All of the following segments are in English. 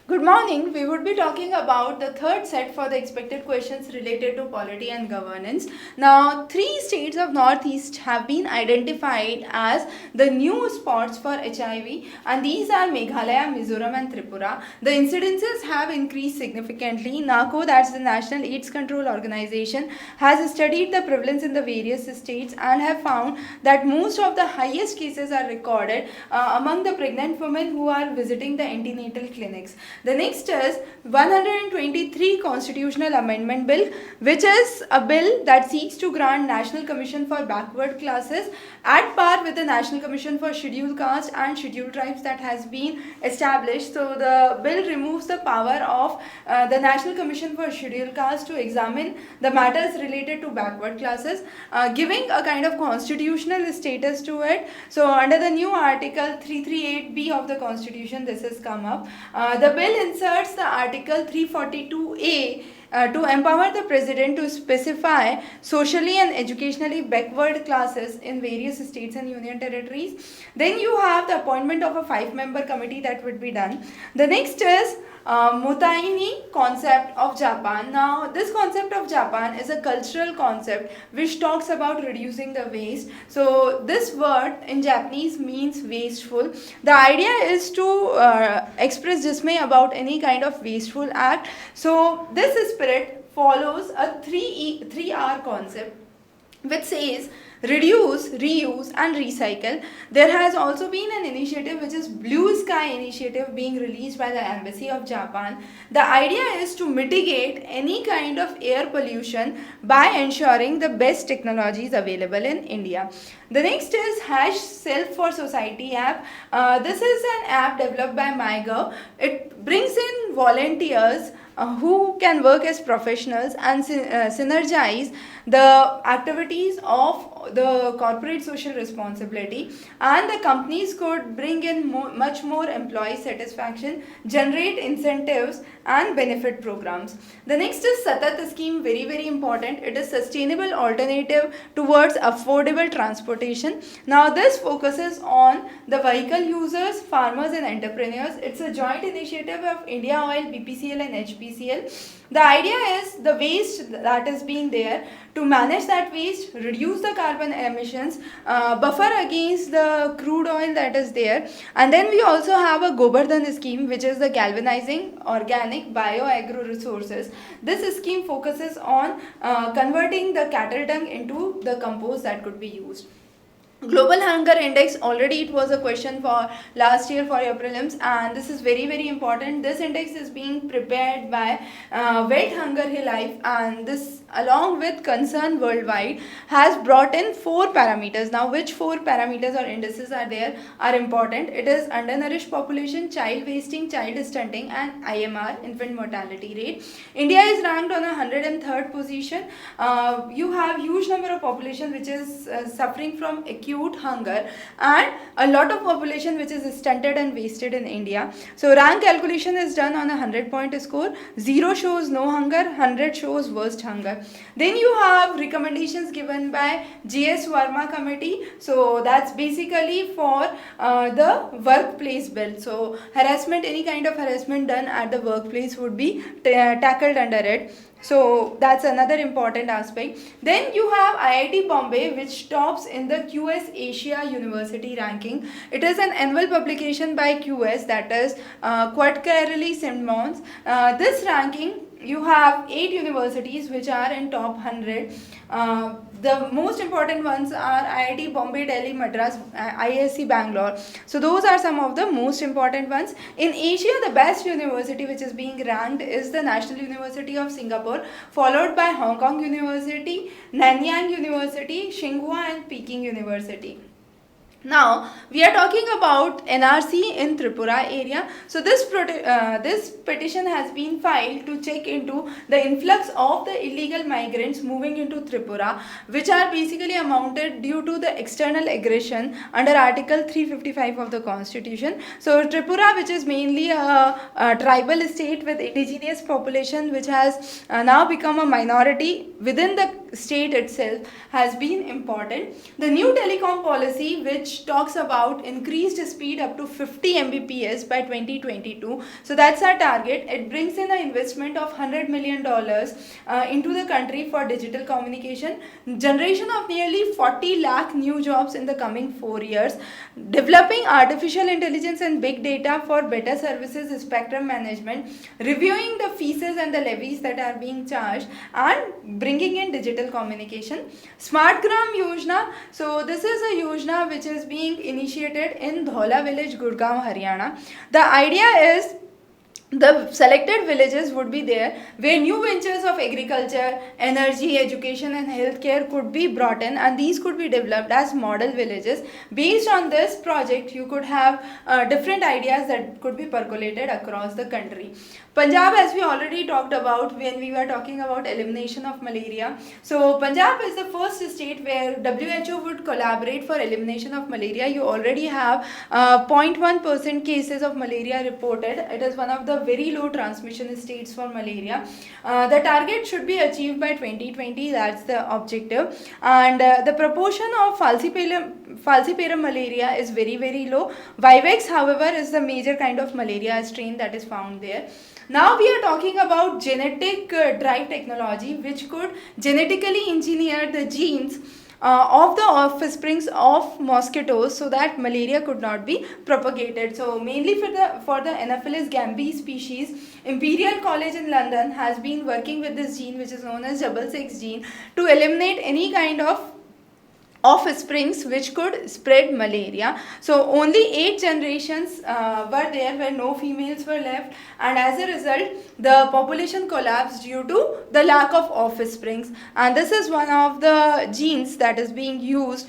Good morning. We would be talking about the third set for the expected questions related to polity and governance. Now, three states of Northeast have been identified as the new spots for HIV, and these are Meghalaya, Mizoram, and Tripura. The incidences have increased significantly. NACO, that's the National AIDS Control Organization, has studied the prevalence in the various states and have found that most of the highest cases are recorded among the pregnant women who are visiting the antenatal clinics. The next is 123 Constitutional Amendment Bill, which is a bill that seeks to grant National Commission for Backward Classes at par with the National Commission for Scheduled Caste and Scheduled Tribes that has been established. So the bill removes the power of the National Commission for Scheduled Caste to examine the matters related to backward classes, giving a kind of constitutional status to it. So under the new Article 338B of the Constitution, this has come up. The bill inserts the Article 342A to empower the President to specify socially and educationally backward classes in various states and union territories. Then you have the appointment of a 5-member committee that would be done. The next is Motaini concept of Japan. Now, this concept of Japan is a cultural concept which talks about reducing the waste. So, this word in Japanese means wasteful. The idea is to express dismay about any kind of wasteful act. So, this spirit follows a 3R concept, which says reduce, reuse and recycle. There has also been an initiative which is Blue Sky initiative being released by the Embassy of Japan. The idea is to mitigate any kind of air pollution by ensuring the best technologies available in India. The next is #Self for Society app. This is an app developed by MyGov. It brings in volunteers who can work as professionals and synergize the activities of the corporate social responsibility, and the companies could bring in much more employee satisfaction, generate incentives and benefit programs. The next is Satat scheme, very important. It is sustainable alternative towards affordable transportation. Now this focuses on the vehicle users, farmers and entrepreneurs. It's a joint initiative of India Oil, BPCL and HPCL. The idea is the waste that is being there, to manage that waste, reduce the carbon emissions, buffer against the crude oil that is there. And then we also have a Gobardhan scheme, which is the galvanizing organic bio-agro resources. This scheme focuses on converting the cattle dung into the compost that could be used. Global Hunger Index, already it was a question for last year for your prelims, and this is very important. This index is being prepared by Wet Hunger Life, and this along with Concern Worldwide has brought in 4 parameters. Now which 4 parameters or indices are there are important. It is undernourished population, child wasting, child stunting and IMR, infant mortality rate. India is ranked on a 103rd position. You have huge number of population which is suffering from acute hunger, and a lot of population which is stunted and wasted in India. So rank calculation is done on a 100-point score. 0 shows no hunger, 100 shows worst hunger. Then you have recommendations given by J.S. Verma committee. So that's basically for the workplace bill. So harassment, any kind of harassment done at the workplace would be tackled under it. So that's another important aspect. Then you have IIT Bombay, which tops in the QS Asia University ranking. It is an annual publication by QS, that is Quarterly Simmons. This ranking, you have 8 universities which are in top 100. The most important ones are IIT Bombay, Delhi, Madras, ISC Bangalore. So those are some of the most important ones. In Asia, the best university which is being ranked is the National University of Singapore, followed by Hong Kong University, Nanyang University, Tsinghua and Peking University. Now we are talking about NRC in Tripura area. So this petition has been filed to check into the influx of the illegal migrants moving into Tripura, which are basically amounted due to the external aggression under Article 355 of the Constitution. So Tripura, which is mainly a tribal state with indigenous population, which has now become a minority within the state itself, has been important. The new telecom policy, which which talks about increased speed up to 50 Mbps by 2022. So that's our target. It brings in an investment of $100 million into the country for digital communication, generation of nearly 40 lakh new jobs in the coming 4 years, developing artificial intelligence and big data for better services, spectrum management, reviewing the fees and the levies that are being charged, and bringing in digital communication. Smart Gram Yojana. So this is a Yojana which is being initiated in Dhola village, Gurgaon, Haryana. The idea is the selected villages would be there where new ventures of agriculture, energy, education and healthcare could be brought in, and these could be developed as model villages. Based on this project, you could have different ideas that could be percolated across the country. Punjab, as we already talked about when we were talking about elimination of malaria. So Punjab is the first state where WHO would collaborate for elimination of malaria. You already have 0.1% cases of malaria reported. It is one of the very low transmission states for malaria. The target should be achieved by 2020. That's the objective. And the proportion of falciparum malaria is very, very low. Vivex, however, is the major kind of malaria strain that is found there. Now we are talking about genetic drive technology, which could genetically engineer the genes of the offsprings of mosquitoes so that malaria could not be propagated. So mainly for the Anopheles gambiae species, Imperial College in London has been working with this gene, which is known as 66 gene, to eliminate any kind of offsprings which could spread malaria. So only 8 generations were there where no females were left, and as a result the population collapsed due to the lack of offsprings. And this is one of the genes that is being used,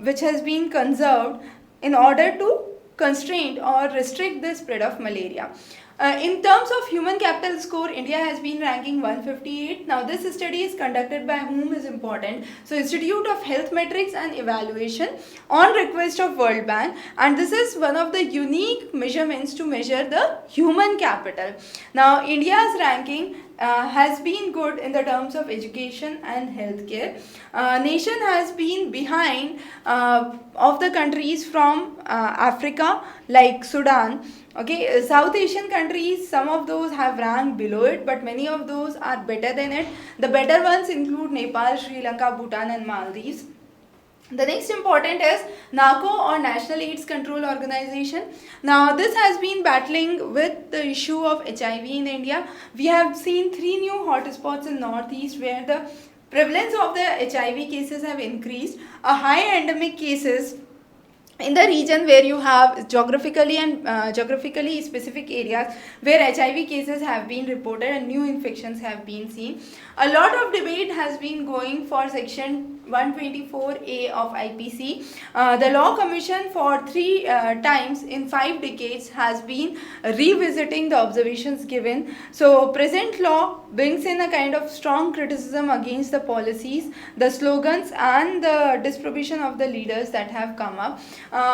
which has been conserved in order to constrain or restrict the spread of malaria. In terms of human capital score, India has been ranking 158. Now this study is conducted by whom is important. So Institute of Health Metrics and Evaluation on request of World Bank, and this is one of the unique measurements to measure the human capital. Now India's ranking has been good in the terms of education and healthcare. Nation has been behind of the countries from Africa like Sudan. Okay, South Asian countries, some of those have ranked below it, but many of those are better than it. The better ones include Nepal, Sri Lanka, Bhutan and Maldives. The next important is NACO, or National AIDS Control Organization. Now this has been battling with the issue of HIV in India. We have seen 3 new hotspots in northeast where the prevalence of the HIV cases have increased. A high endemic cases in the region where you have geographically specific areas where HIV cases have been reported and new infections have been seen. A lot of debate has been going for section 124A of IPC. The Law Commission for 3 times in 5 decades has been revisiting the observations given. So present law brings in a kind of strong criticism against the policies, the slogans and the disproportion of the leaders that have come up.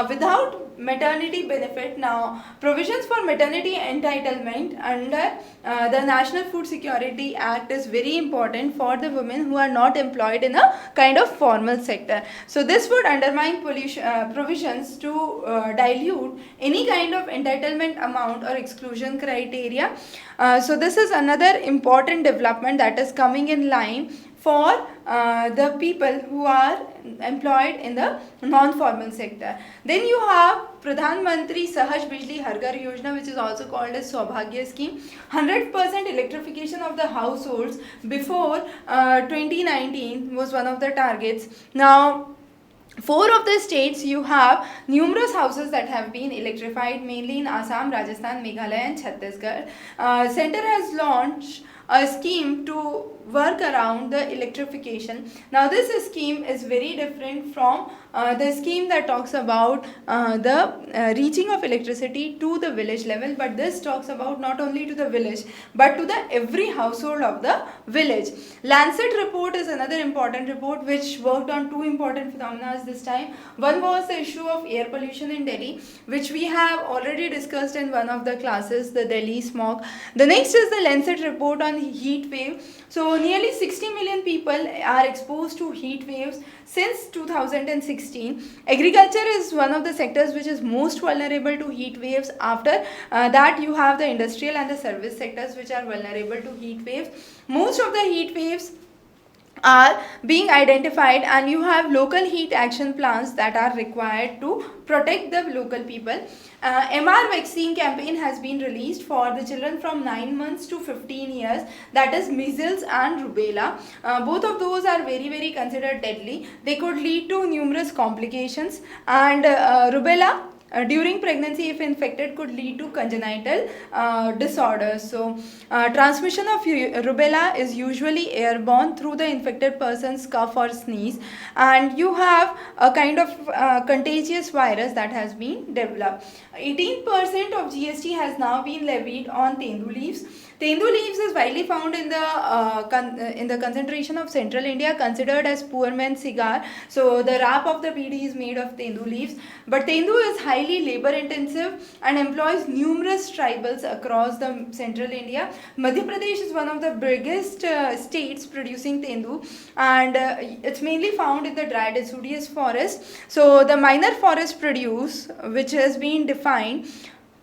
Without maternity benefit, now provisions for maternity entitlement under the National Food Security Act is very important for the women who are not employed in a kind of formal sector. So this would undermine provisions to dilute any kind of entitlement amount or exclusion criteria. So this is another important development that is coming in line for the people who are employed in the non-formal sector. Then you have Pradhan Mantri Sahaj Bijli Har Ghar Yojana, which is also called as Saubhagya scheme. 100% electrification of the households before 2019 was one of the targets. Now 4 of the states you have numerous houses that have been electrified, mainly in Assam, Rajasthan, Meghalaya and Chhattisgarh. Center has launched a scheme to work around the electrification. Now this scheme is very different from the scheme that talks about the reaching of electricity to the village level, but this talks about not only to the village but to the every household of the village. Lancet report is another important report which worked on 2 important phenomena this time. One was the issue of air pollution in Delhi, which we have already discussed in one of the classes, the Delhi smog. The next is the Lancet report on heat wave. So nearly 60 million people are exposed to heat waves since 2016. Agriculture is one of the sectors which is most vulnerable to heat waves. After that you have the industrial and the service sectors which are vulnerable to heat waves. Most of the heat waves are being identified, and you have local heat action plans that are required to protect the local people. MR vaccine campaign has been released for the children from 9 months to 15 years, that is measles and rubella. Both of those are very considered deadly. They could lead to numerous complications, and rubella during pregnancy, if infected, could lead to congenital disorders. So transmission of rubella is usually airborne through the infected person's cough or sneeze, and you have a kind of contagious virus that has been developed. 18% of GST has now been levied on tendu leaves. Tendu leaves is widely found in the concentration of central India, considered as poor man's cigar. So the wrap of the bidi is made of tendu leaves. But tendu is highly labor intensive and employs numerous tribals across the central India. Madhya Pradesh is one of the biggest states producing tendu, and it's mainly found in the dry deciduous forest. So the minor forest produce, which has been defined,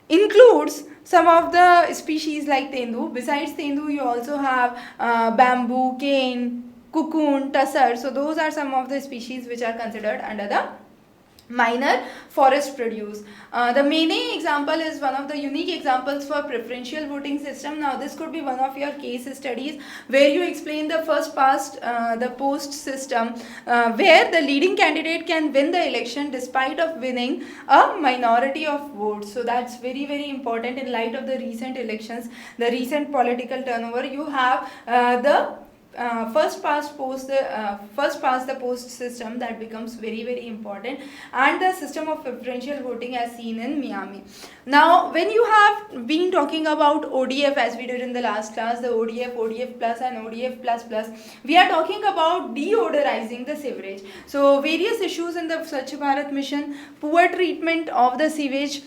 includes some of the species like tendu. Besides tendu, you also have bamboo, cane, cocoon, tussar. So those are some of the species which are considered under the minor forest produce. The Maine example is one of the unique examples for preferential voting system. Now this could be one of your case studies where you explain the first past the post system, where the leading candidate can win the election despite of winning a minority of votes. So that's very important in light of the recent elections, the recent political turnover. You have the first past the post system that becomes very important, and the system of preferential voting as seen in Miami. Now when you have been talking about ODF, as we did in the last class, the ODF, ODF plus and ODF plus, we are talking about deodorizing the sewerage. So various issues in the Swachh Bharat mission, poor treatment of the sewage,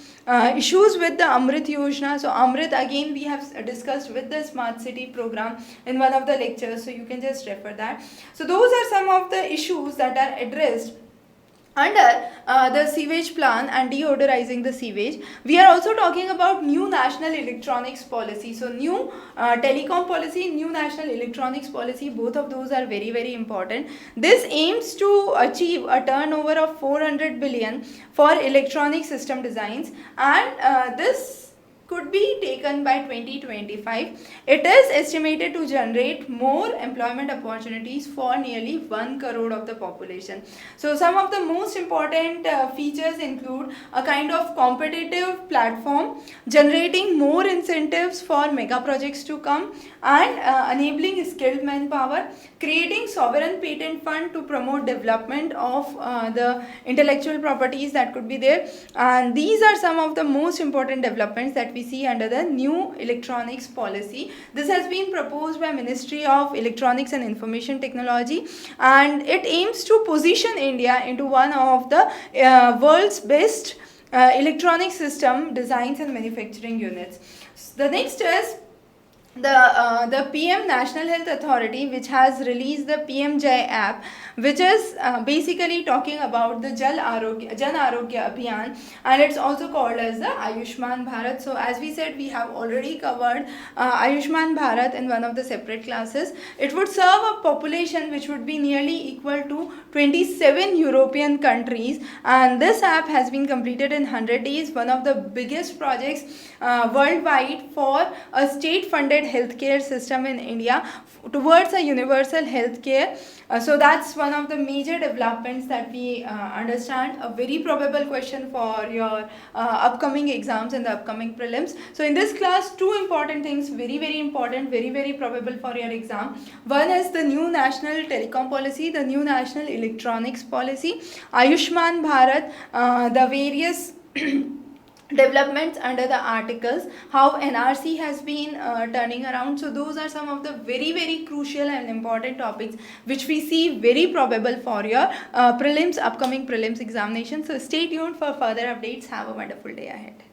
issues with the Amrit Yojana. So Amrit, again we have discussed with the smart city program in one of the lectures, so you can just refer that. So those are some of the issues that are addressed under the sewage plan and deodorizing the sewage. We are also talking about new national electronics policy. So new telecom policy, new national electronics policy, both of those are very important. This aims to achieve a turnover of 400 billion for electronic system designs, and this could be taken by 2025. It is estimated to generate more employment opportunities for nearly 1 crore of the population. So some of the most important features include a kind of competitive platform, generating more incentives for mega projects to come, and enabling skilled manpower, creating sovereign patent fund to promote development of the intellectual properties that could be there. And these are some of the most important developments that we see under the new electronics policy. This has been proposed by Ministry of Electronics and Information Technology, and it aims to position India into one of the world's best electronic system designs and manufacturing units. The next is the PM National Health Authority, which has released the PM Jai app, which is basically talking about the Jan Arogya Abhiyan, and it's also called as the Ayushman Bharat. So as we said, we have already covered Ayushman Bharat in one of the separate classes. It would serve a population which would be nearly equal to 27 European countries, and this app has been completed in 100 days, one of the biggest projects worldwide for a state-funded healthcare system in India towards a universal healthcare. So that's one of the major developments that we understand. A very probable question for your upcoming exams and the upcoming prelims. So in this class, two important things, very important, very probable for your exam. One is the new national telecom policy, the new national electronics policy, Ayushman Bharat, the various developments under the articles, how NRC has been turning around. So those are some of the very crucial and important topics which we see very probable for your upcoming prelims examination. So stay tuned for further updates. Have a wonderful day ahead.